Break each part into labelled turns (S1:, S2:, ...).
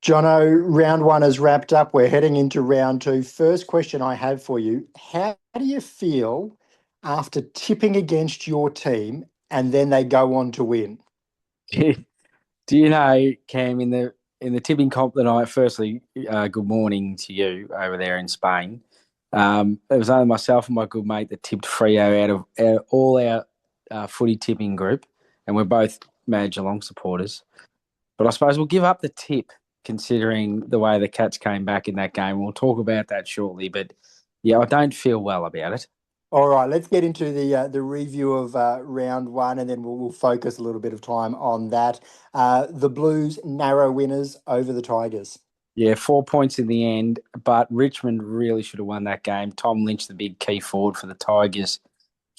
S1: Jono, round one is wrapped up. We're heading into round two. First question I have for you. How do you feel after tipping against your team and then they go on to win?
S2: Do you know, Cam, in the tipping comp that I firstly, good morning to you over there in Spain. It was only myself and my good mate that tipped Frio out of all our footy tipping group, and we're both mad Geelong supporters. But I suppose we'll give up the tip considering the way the Cats came back in that game. We'll talk about that shortly, but yeah, I don't feel well about it.
S1: All right, let's get into the review of round one, and then we'll focus a little bit of time on that. The Blues narrow winners over the Tigers.
S2: Yeah, 4 points in the end, but Richmond really should have won that game. Tom Lynch, the big key forward for the Tigers,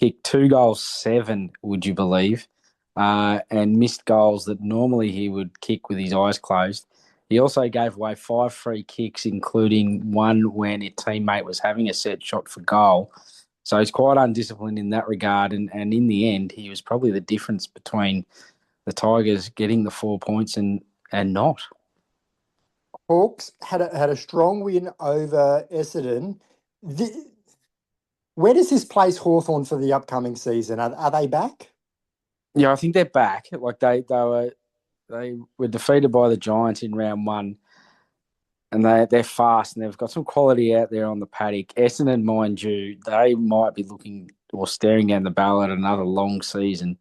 S2: kicked 2 goals, seven, would you believe, and missed goals that normally he would kick with his eyes closed. He also gave away five free kicks, including one when a teammate was having a set shot for goal. So he's quite undisciplined in that regard. And in the end, he was probably the difference between the Tigers getting the 4 points and not.
S1: Hawks had a strong win over Essendon. The, where does this place Hawthorn for the upcoming season? Are they back?
S2: Yeah, I think they're back. Like they were defeated by the Giants in round one, and they're fast and they've got some quality out there on the paddock. Essendon, mind you, they might be looking or staring down the barrel at another long season.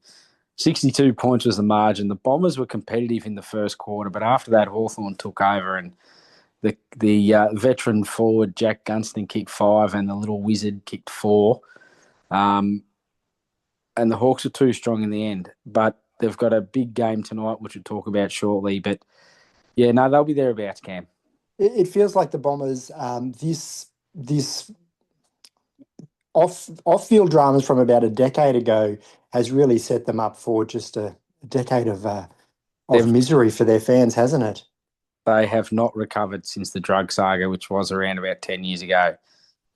S2: 62 points was the margin. The Bombers were competitive in the first quarter, but after that, Hawthorn took over and the veteran forward Jack Gunston kicked five and the little wizard kicked four. Um, and the Hawks are too strong in the end. But they've got a big game tonight, which we'll talk about shortly. But yeah, no, they'll be thereabouts, Cam.
S1: It feels like the Bombers this off field dramas from about a decade ago has really set them up for just a decade of
S2: They've
S1: misery for their fans, hasn't it?
S2: they have not recovered since the drug saga, which was around about 10 years ago.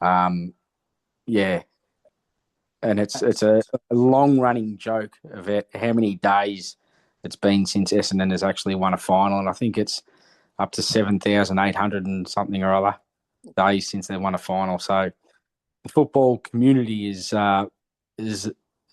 S2: Um, yeah, and it's a long running joke of it, how many days it's been since Essendon has actually won a final, and I think it's up to 7,800 and something or other days since they won a final. So the football community is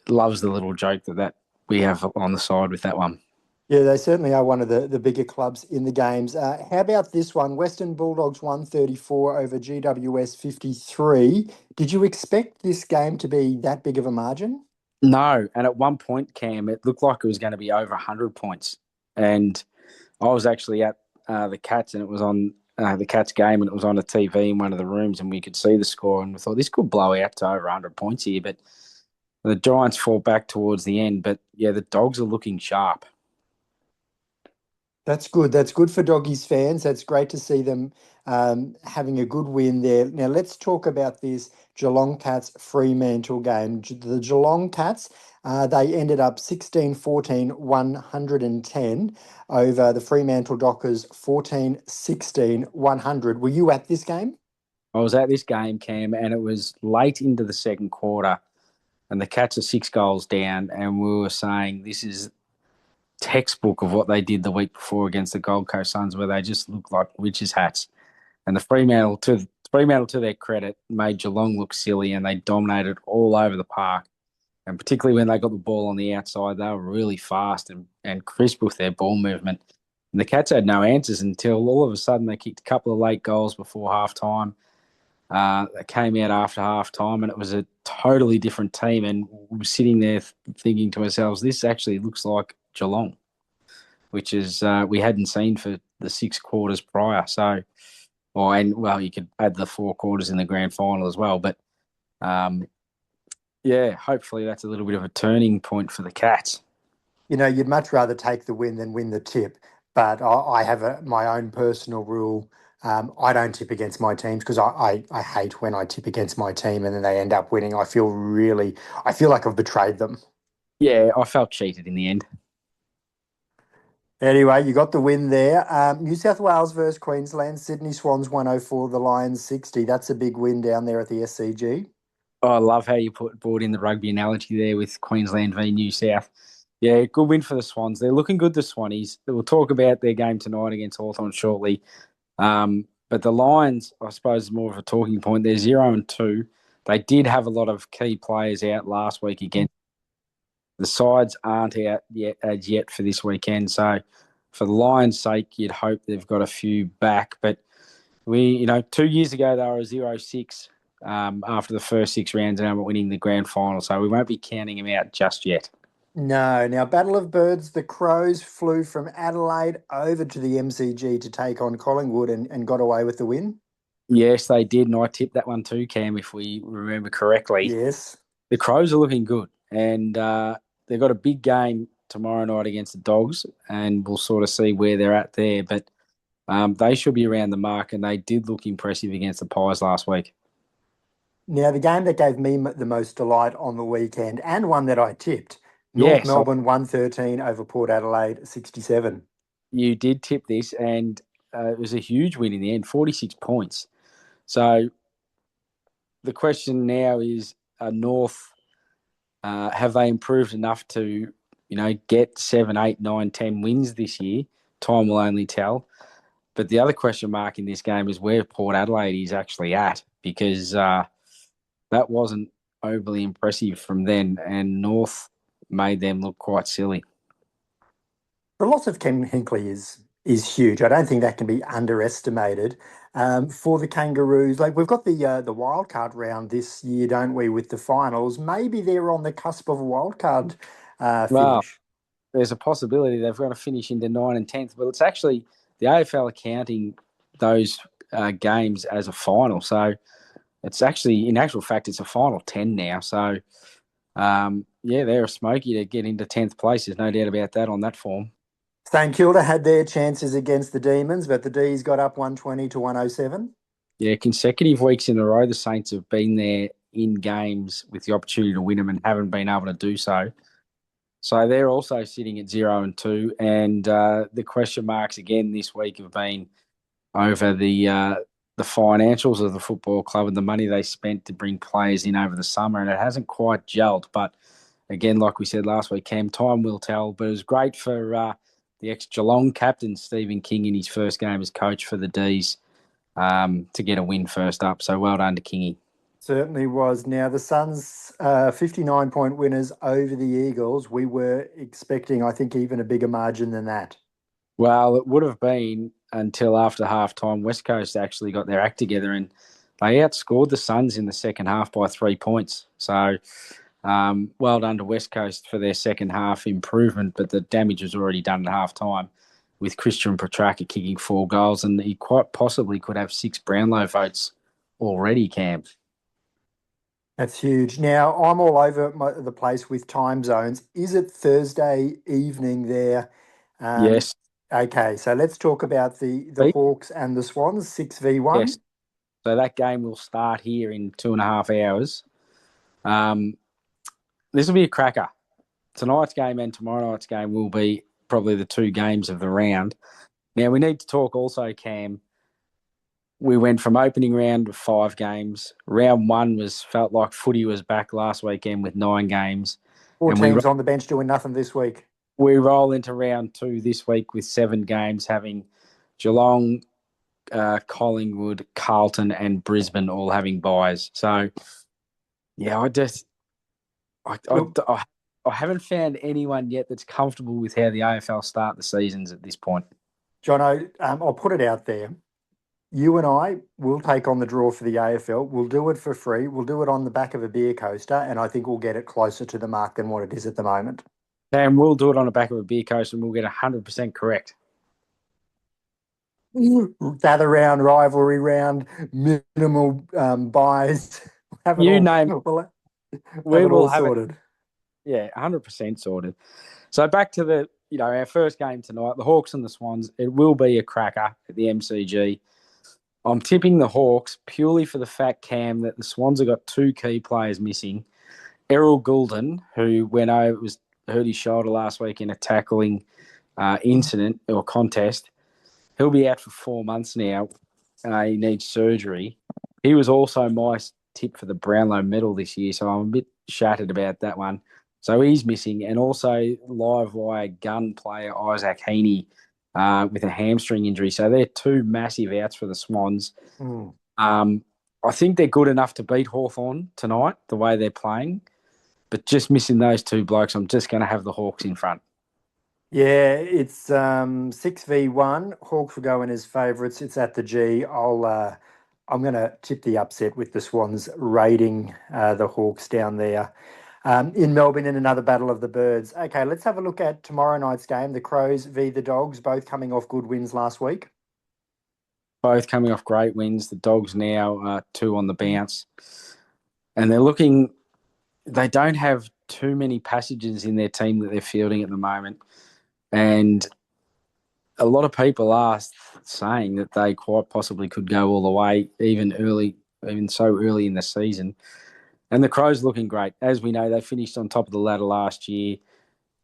S2: loves the little joke that we have on the side with that one.
S1: Yeah, they certainly are one of the bigger clubs in the games. How about this one? Western Bulldogs 134 over GWS 53. Did you expect this game to be that big of a margin?
S2: No, and at one point, Cam, it looked like it was going to be over 100 points, and I was actually at the Cats, and it was on the Cats game, and it was on a TV in one of the rooms, and we could see the score, and we thought this could blow out to over 100 points here, but the Giants fought back towards the end. But yeah, the Dogs are looking sharp.
S1: That's good. That's good for Doggies fans. That's great to see them having a good win there. Now, let's talk about this Geelong Cats Fremantle game. The Geelong Cats, they ended up 16-14, 110 over the Fremantle Dockers 14-16, 100. Were you at this game?
S2: I was at this game, Cam, and it was late into the second quarter, and the Cats are 6 goals down, and we were saying this is textbook of what they did the week before against the Gold Coast Suns, where they just looked like witches' hats. And the Fremantle, to their credit, made Geelong look silly, and they dominated all over the park. And particularly when they got the ball on the outside, they were really fast and crisp with their ball movement. And the Cats had no answers until all of a sudden they kicked a couple of late goals before half time. They came out after half time, and it was a totally different team. And we were sitting there thinking to ourselves, this actually looks like Geelong, which is we hadn't seen for the 6 quarters prior. So, well, you could add the 4 quarters in the grand final as well. But yeah, hopefully that's a little bit of a turning point for the Cats.
S1: You know, you'd much rather take the win than win the tip. But I have my own personal rule. I don't tip against my teams because I hate when I tip against my team and then they end up winning. I feel like I've betrayed them.
S2: Yeah, I felt cheated in the end.
S1: Anyway, you got the win there. New South Wales versus Queensland. Sydney Swans 104, the Lions 60. That's a big win down there at the SCG.
S2: Oh, I love how you brought in the rugby analogy there with Queensland v New South. Yeah, good win for the Swans. They're looking good, the Swannies. We'll talk about their game tonight against Hawthorn shortly. But the Lions, I suppose, is more of a talking point. They're 0-2. They did have a lot of key players out last week again. The sides aren't out yet as yet for this weekend. So for the Lions' sake, you'd hope they've got a few back. But 2 years ago, they were a 0-6 after the first 6 rounds and ended winning the grand final. So we won't be counting them out just yet.
S1: No. Now, Battle of Birds, the Crows flew from Adelaide over to the MCG to take on Collingwood and got away with the win.
S2: Yes, they did. And I tipped that one too, Cam, if we remember correctly.
S1: Yes.
S2: The Crows are looking good. And they've got a big game tomorrow night against the Dogs. And we'll sort of see where they're at there. But they should be around the mark. And they did look impressive against the Pies last week.
S1: Now, the game that gave me the most delight on the weekend and one that I tipped, North
S2: Yes,
S1: Melbourne 113 over Port Adelaide 67.
S2: you did tip this. And it was a huge win in the end, 46 points. So the question now is, North, have they improved enough to, get 7, 8, 9, 10 wins this year? Time will only tell. But the other question mark in this game is where Port Adelaide is actually at, because that wasn't overly impressive from then, and North made them look quite silly.
S1: The loss of Ken Hinkley is huge. I don't think that can be underestimated. For the Kangaroos, like we've got the wild card round this year, don't we? With the finals, maybe they're on the cusp of a wild card
S2: Well,
S1: finish.
S2: there's a possibility they've got to finish into 9 and 10th, but it's actually the AFL accounting those games as a final. So it's actually, in actual fact, it's a final 10 now. So, yeah, they're a smoky to get into 10th place. There's no doubt about that on that form.
S1: St Kilda had their chances against the Demons, but the D's got up 120 to 107.
S2: Yeah, consecutive weeks in a row, the Saints have been there in games with the opportunity to win them and haven't been able to do so. So they're also sitting at 0-2. And the question marks again this week have been over the financials of the football club and the money they spent to bring players in over the summer, and it hasn't quite gelled. But again, like we said last week, Cam, time will tell. But it was great for the ex-Geelong captain, Stephen King, in his first game as coach for the D's to get a win first up. So well done to Kingy.
S1: Certainly was. Now, the Suns, 59-point winners over the Eagles. We were expecting, I think, even a bigger margin than that.
S2: Well, it would have been until after half time. West Coast actually got their act together and they outscored the Suns in the second half by 3 points. So well done to West Coast for their second half improvement, but the damage was already done at half time with Christian Petrarca kicking 4 goals, and he quite possibly could have 6 Brownlow votes already, Cam.
S1: That's huge. Now, I'm all over the place with time zones. Is it Thursday evening there? Um,
S2: Yes.
S1: okay, so let's talk about the Hawks and the Swans, 6v1.
S2: Yes. So that game will start here in 2.5 hours. This will be a cracker. Tonight's game and tomorrow night's game will be probably the 2 games of the round. Now, we need to talk also, Cam. We went from opening round to 5 games. Round 1 felt like footy was back last weekend with 9 games.
S1: Four
S2: And
S1: teams on the bench doing nothing this week.
S2: we roll into round 2 this week with 7 games, having Geelong, Collingwood, Carlton, and Brisbane all having buys. So, yeah,
S1: Look,
S2: I haven't found anyone yet that's comfortable with how the AFL start the seasons at this point.
S1: Jono, I'll put it out there. You and I will take on the draw for the AFL. We'll do it for free. We'll do it on the back of a beer coaster, and I think we'll get it closer to the mark than what it is at the moment.
S2: And we'll do it on the back of a beer coaster and we'll get 100% correct.
S1: Gather round, rivalry round, minimal buys. Have it
S2: You
S1: all.
S2: name,
S1: We'll have
S2: we
S1: it all
S2: will have it.
S1: sorted.
S2: Yeah, 100% sorted. So back to our first game tonight, the Hawks and the Swans. It will be a cracker at the MCG. I'm tipping the Hawks purely for the fact, Cam, that the Swans have got 2 key players missing. Errol Goulden, who hurt his shoulder last week in a tackling incident or contest. He'll be out for 4 months now. He needs surgery. He was also my tip for the Brownlow medal this year, so I'm a bit shattered about that one. So he's missing. And also live wire gun player Isaac Heaney with a hamstring injury. So they're two massive outs for the Swans.
S1: Mm.
S2: I think they're good enough to beat Hawthorn tonight, the way they're playing. But just missing those two blokes, I'm just going to have the Hawks in front.
S1: Yeah, it's 6v1. Hawks will go in as favourites. It's at the G. I'm going to tip the upset with the Swans raiding the Hawks down there. In Melbourne in another battle of the birds. Okay, let's have a look at tomorrow night's game. The Crows v the Dogs, both coming off good wins last week.
S2: Both coming off great wins. The Dogs now are two on the bounce. And they're looking, they don't have too many passages in their team that they're fielding at the moment. And a lot of people are saying that they quite possibly could go all the way, even so early in the season. And the Crows looking great. As we know, they finished on top of the ladder last year.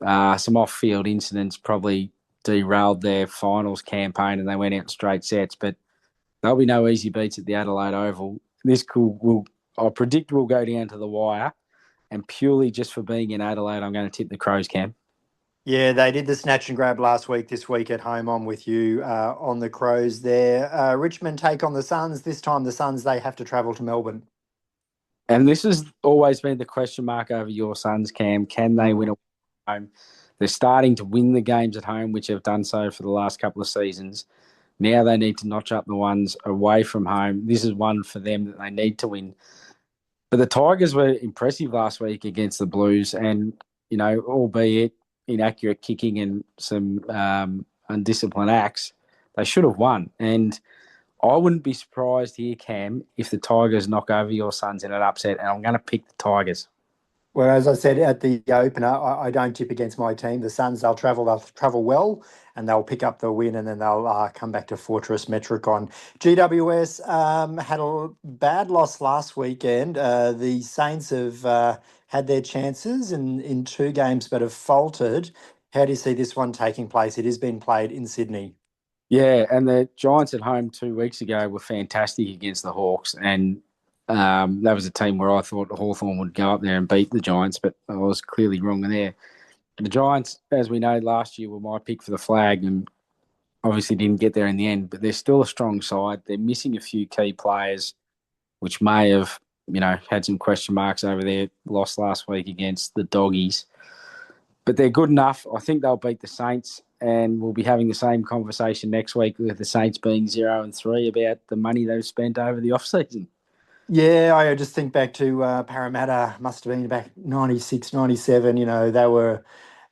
S2: Some off-field incidents probably derailed their finals campaign, and they went out in straight sets. But there'll be no easy beats at the Adelaide Oval. I predict, will go down to the wire. And purely just for being in Adelaide, I'm going to tip the Crows, Cam.
S1: Yeah, they did the snatch and grab last week. This week at home, I'm with you on the Crows there. Richmond take on the Suns. This time, the Suns, they have to travel to Melbourne.
S2: And this has always been the question mark over your Suns, Cam. Can they win
S1: Mm.
S2: at home? They're starting to win the games at home, which have done so for the last couple of seasons. Now they need to notch up the ones away from home. This is one for them that they need to win. But the Tigers were impressive last week against the Blues, and albeit inaccurate kicking and some undisciplined acts, they should have won. And I wouldn't be surprised here, Cam, if the Tigers knock over your Suns in an upset, and I'm going to pick the Tigers.
S1: Well, as I said at the opener, I don't tip against my team. The Suns, they'll travel well, and they'll pick up the win, and then they'll come back to Fortress Metricon. GWS had a bad loss last weekend. The Saints have had their chances in two games, but have faltered. How do you see this one taking place? It has been played in Sydney.
S2: Yeah, and the Giants at home 2 weeks ago were fantastic against the Hawks, and that was a team where I thought Hawthorn would go up there and beat the Giants, but I was clearly wrong there. The Giants, as we know, last year were my pick for the flag, and obviously didn't get there in the end, but they're still a strong side. They're missing a few key players, which may have, had some question marks over their loss last week against the Doggies. But they're good enough. I think they'll beat the Saints, and we'll be having the same conversation next week with the Saints being 0-3 about the money they've spent over the off-season.
S1: Yeah, I just think back to Parramatta, must have been back 96, 97.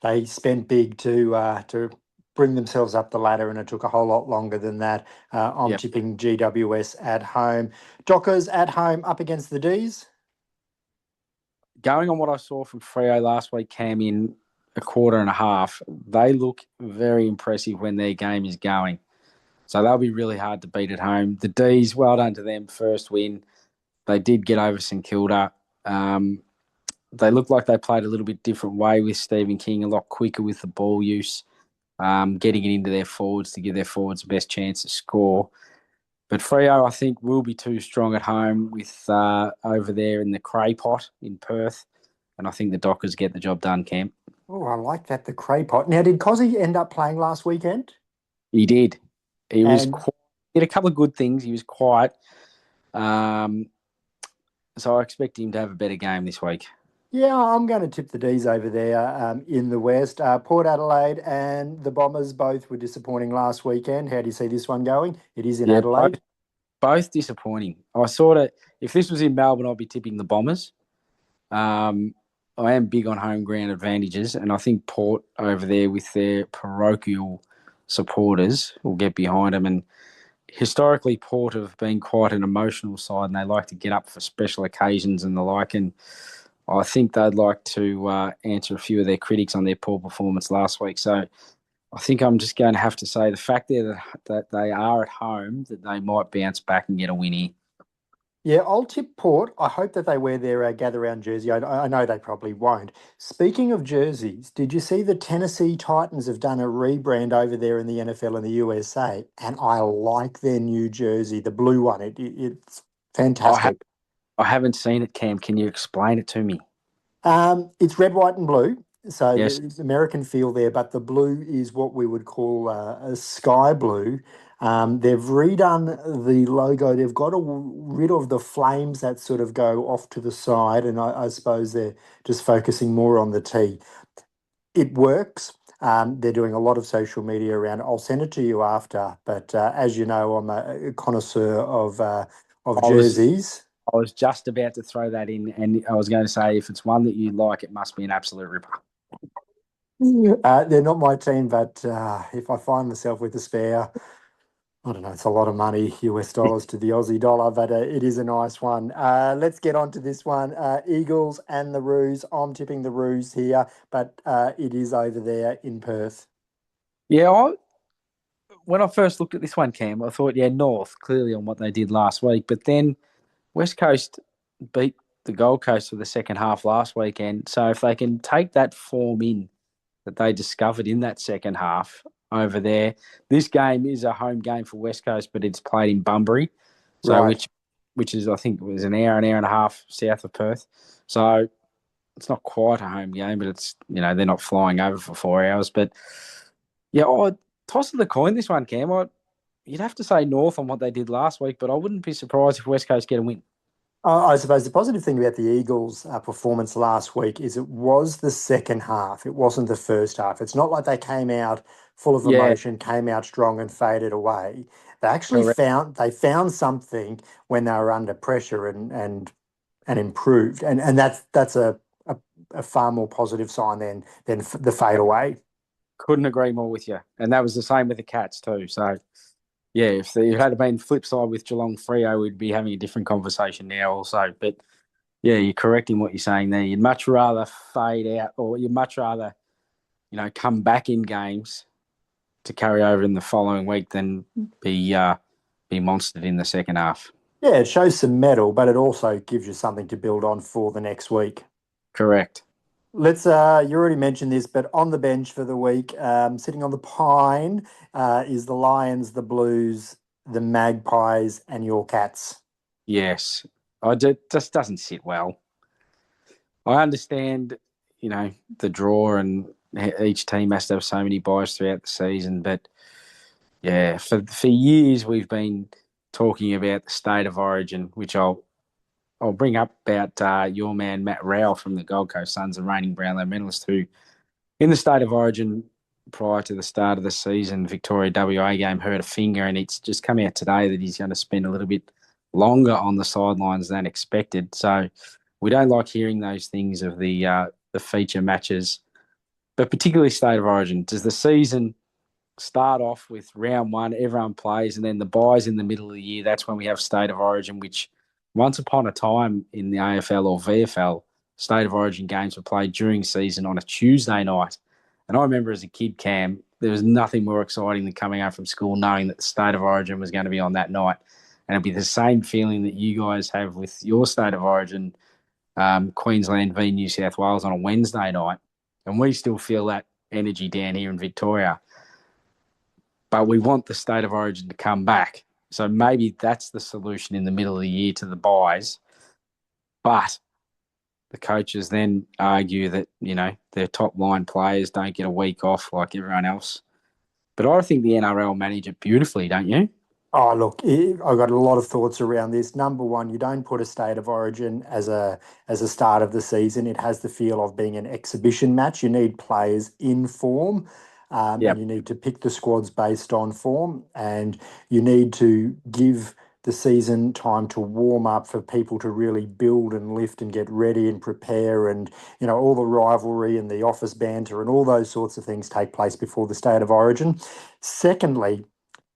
S1: They spent big to bring themselves up the ladder, and it took a whole lot longer than that. I'm
S2: Yeah.
S1: tipping GWS at home. Dockers at home up against the D's.
S2: Going on what I saw from Freo last week, Cam, in a quarter and a half, they look very impressive when their game is going. So they'll be really hard to beat at home. The D's, well done to them, first win. They did get over St Kilda. They looked like they played a little bit different way with Stephen King, a lot quicker with the ball use, getting it into their forwards to give their forwards the best chance to score. But Freo, I think, will be too strong at home with over there in the Cray Pot in Perth. And I think the Dockers get the job done, Cam.
S1: Oh, I like that, the Cray Pot. Now, did Cozzy end up playing last weekend?
S2: He did. He was
S1: And
S2: quite, did a couple of good things. He was quiet. Um, so I expect him to have a better game this week.
S1: yeah, I'm going to tip the D's over there in the West. Port Adelaide and the Bombers both were disappointing last weekend. How do you see this one going? It is in
S2: Yeah,
S1: Adelaide.
S2: both disappointing. If this was in Melbourne, I'd be tipping the Bombers. Um, I am big on home ground advantages, and I think Port over there with their parochial supporters will get behind them. And historically, Port have been quite an emotional side, and they like to get up for special occasions and the like. And I think they'd like to answer a few of their critics on their poor performance last week. So I think I'm just going to have to say the fact that they are at home, that they might bounce back and get a win here.
S1: Yeah, I'll tip Port. I hope that they wear their gather round jersey. I know they probably won't. Speaking of jerseys, did you see the Tennessee Titans have done a rebrand over there in the NFL and the USA? And I like their new jersey, the blue one. It's
S2: I, ha-
S1: fantastic.
S2: I haven't seen it, Cam. Can you explain it to me?
S1: It's red, white, and blue. So
S2: Yes.
S1: there's American feel there, but the blue is what we would call a sky blue. They've redone the logo. They've got rid of the flames that sort of go off to the side, and I suppose they're just focusing more on the T. It works. They're doing a lot of social media around it. I'll send it to you after. But as you know, I'm a connoisseur of
S2: I was
S1: jerseys.
S2: I was just about to throw that in, and I was going to say if it's one that you like, it must be an absolute ripper.
S1: They're not my team, but if I find myself with a spare, I don't know, it's a lot of money, US dollars to the Aussie dollar, but it is a nice one. Let's get on to this one. Eagles and the Roos. I'm tipping the Roos here, but it is over there in Perth.
S2: Yeah, when I first looked at this one, Cam, I thought, yeah, North clearly on what they did last week, but then West Coast beat the Gold Coast for the second half last weekend. So if they can take that form in that they discovered in that second half over there, this game is a home game for West Coast, but it's played in Bunbury, so
S1: Right.
S2: which is I think it was an hour and a half south of Perth. So it's not quite a home game, but it's they're not flying over for 4 hours. But yeah, toss of the coin this one, Cam. You'd have to say North on what they did last week, but I wouldn't be surprised if West Coast get a win.
S1: I suppose the positive thing about the Eagles' performance last week is it was the second half. It wasn't the first half. It's not like they came out full of
S2: Yeah,
S1: emotion, came out strong and faded away. They actually
S2: correct.
S1: found something when they were under pressure and improved. And that's a far more positive sign than the fade away.
S2: Couldn't agree more with you. And that was the same with the Cats too. So yeah, if it had been flip side with Geelong Freo, we'd be having a different conversation now also. But yeah, you're correct in what you're saying there. You'd much rather fade out, or you'd much rather, come back in games to carry over in the following week than be monstered in the second half.
S1: Yeah, it shows some metal, but it also gives you something to build on for the next week.
S2: Correct.
S1: Let's you already mentioned this, but on the bench for the week, sitting on the pine, is the Lions, the Blues, the Magpies, and your Cats.
S2: Yes. Just doesn't sit well. I understand, the draw and each team has to have so many buys throughout the season, but yeah, for years we've been talking about the state of origin, which I'll bring up about your man Matt Rowell from the Gold Coast Suns, the reigning Brownlow medalist, who in the state of origin prior to the start of the season, Victoria WA game, hurt a finger, and it's just come out today that he's going to spend a little bit longer on the sidelines than expected. So we don't like hearing those things of the feature matches, but particularly state of origin. Does the season start off with round one, everyone plays, and then the buys in the middle of the year? That's when we have state of origin, which once upon a time in the AFL or VFL, state of origin games were played during season on a Tuesday night. And I remember as a kid, Cam, there was nothing more exciting than coming home from school knowing that the state of origin was going to be on that night. And it'd be the same feeling that you guys have with your state of origin, Queensland v New South Wales on a Wednesday night. And we still feel that energy down here in Victoria, but we want the state of origin to come back. So maybe that's the solution in the middle of the year to the buys. But the coaches then argue that, their top line players don't get a week off like everyone else. But I think the NRL manage it beautifully, don't you?
S1: Oh, look, I've got a lot of thoughts around this. Number one, you don't put a state of origin as a start of the season. It has the feel of being an exhibition match. You need players in form, and
S2: Yep.
S1: you need to pick the squads based on form, and you need to give the season time to warm up for people to really build and lift and get ready and prepare, and all the rivalry and the office banter and all those sorts of things take place before the state of origin. Secondly,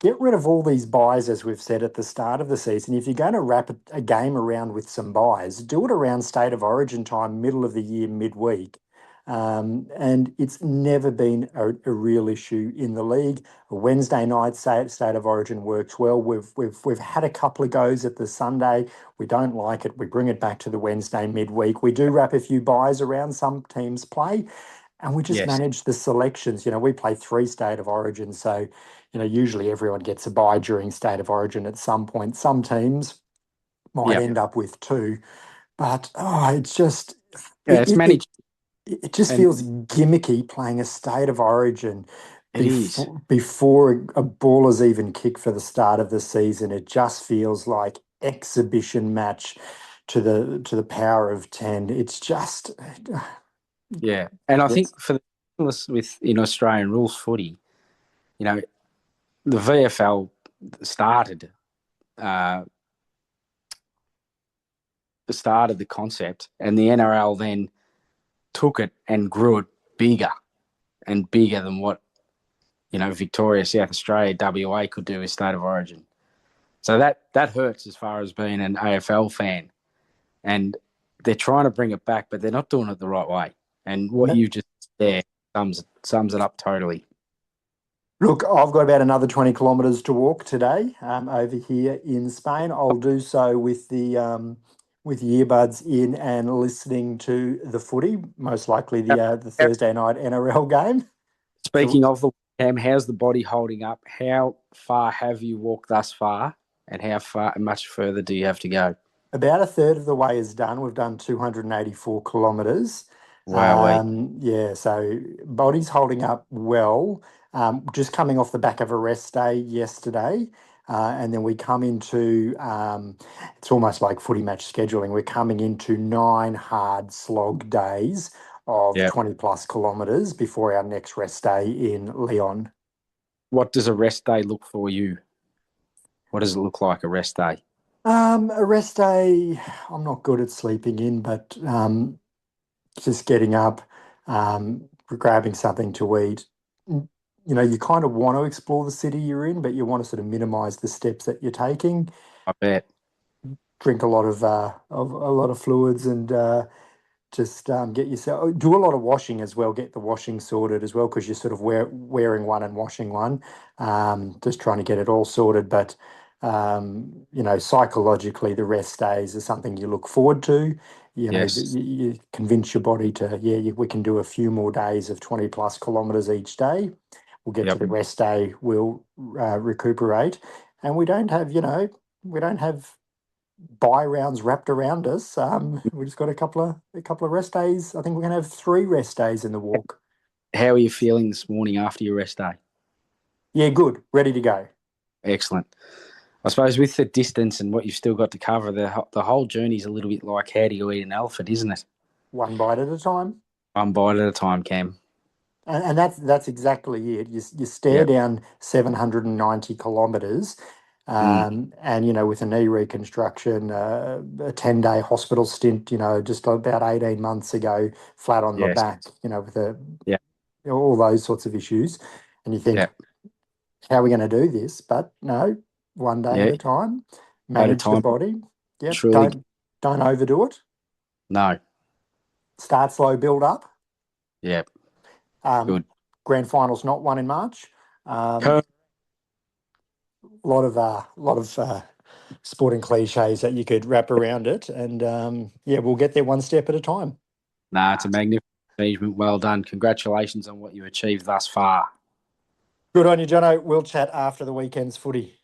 S1: get rid of all these buys, as we've said at the start of the season. If you're going to wrap a game around with some buys, do it around state of origin time, middle of the year, midweek. And it's never been a real issue in the league. A Wednesday night state of origin works well. We've had a couple of goes at the Sunday. We don't like it. We bring it back to the Wednesday midweek. We do wrap a few buys around some teams play, and we just
S2: Yes.
S1: manage the selections. We play 3 state of origin, so usually everyone gets a bye during state of origin at some point. Some teams might
S2: Yep.
S1: end up with 2, but it's just
S2: Yeah,
S1: it,
S2: it's
S1: it, it,
S2: managed,
S1: it just
S2: and
S1: feels gimmicky playing a state of origin
S2: it is.
S1: before a ball is even kicked for the start of the season. It just feels like exhibition match to the power of 10. It's just
S2: Yeah, and I
S1: yes.
S2: think for the with in Australian rules footy, you know, the VFL started uh, started the concept, and the NRL then took it and grew it bigger and bigger than what Victoria, South Australia, WA could do with state of origin. So that hurts as far as being an AFL fan, and they're trying to bring it back, but they're not doing it the right way. And what
S1: No,
S2: you just there sums it up totally.
S1: look, I've got about another 20 kilometres to walk today over here in Spain. I'll do so with earbuds in and listening to the footy, most likely the Thursday night NRL game. So
S2: Speaking of the Cam, how's the body holding up? How far have you walked thus far, and how far much further do you have to go?
S1: about a third of the way is done. We've done 284 kilometres.
S2: Wowee.
S1: Yeah, so body's holding up well. Just coming off the back of a rest day yesterday. And then we come into, it's almost like footy match scheduling. We're coming into 9 hard slog days of
S2: Yeah.
S1: 20 plus kilometres before our next rest day in Leon.
S2: What does a rest day look for you? What does it look like a rest day?
S1: A rest day, I'm not good at sleeping in, but just getting up, grabbing something to eat. You know, you kind of want to explore the city you're in, but you want to sort of minimize the steps that you're taking.
S2: I bet.
S1: Drink a lot of a lot of fluids and just get yourself do a lot of washing as well. Get the washing sorted as well because you're sort of wearing one and washing one. Just trying to get it all sorted, but you know, psychologically, the rest days is something you look forward to. You know,
S2: Yes.
S1: you convince your body to, yeah, we can do a few more days of 20 plus kilometers each day. We'll get to
S2: Yep.
S1: the rest day, we'll recuperate, and we don't have, you know, we don't have buy rounds wrapped around us. We just got a couple of rest days. I think we're going to have 3 rest days in the walk.
S2: How are you feeling this morning after your rest day?
S1: Yeah, good, ready to go.
S2: Excellent. I suppose with the distance and what you've still got to cover, the whole journey's a little bit like how do you eat an elephant, isn't it?
S1: One bite at a time.
S2: One bite at a time, Cam.
S1: And that's exactly it. You stare
S2: Yep.
S1: down 790 kilometres,
S2: Mm.
S1: and you know, with a knee reconstruction, a 10-day hospital stint, you know, just about 18 months ago, flat on my
S2: Yes.
S1: back, you know, with
S2: Yeah.
S1: all those sorts of issues, and you think,
S2: Yeah.
S1: how are we going to do this? But no, one day at
S2: Yeah.
S1: a time.
S2: At a
S1: Manage the
S2: time.
S1: body. Yep.
S2: Truly.
S1: Don't overdo it.
S2: No.
S1: Start slow, build up.
S2: Yeah.
S1: Um,
S2: Good.
S1: Grand finals not one in March. A lot of sporting cliches that you could wrap around it, and yeah, we'll get there one step at a time.
S2: Nah, it's a magnificent achievement. Well done. Congratulations on what you achieved thus far.
S1: Good on you, Jono. We'll chat after the weekend's footy.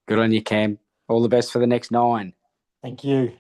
S2: Good on you, Cam. All the best for the next 9.
S1: Thank you.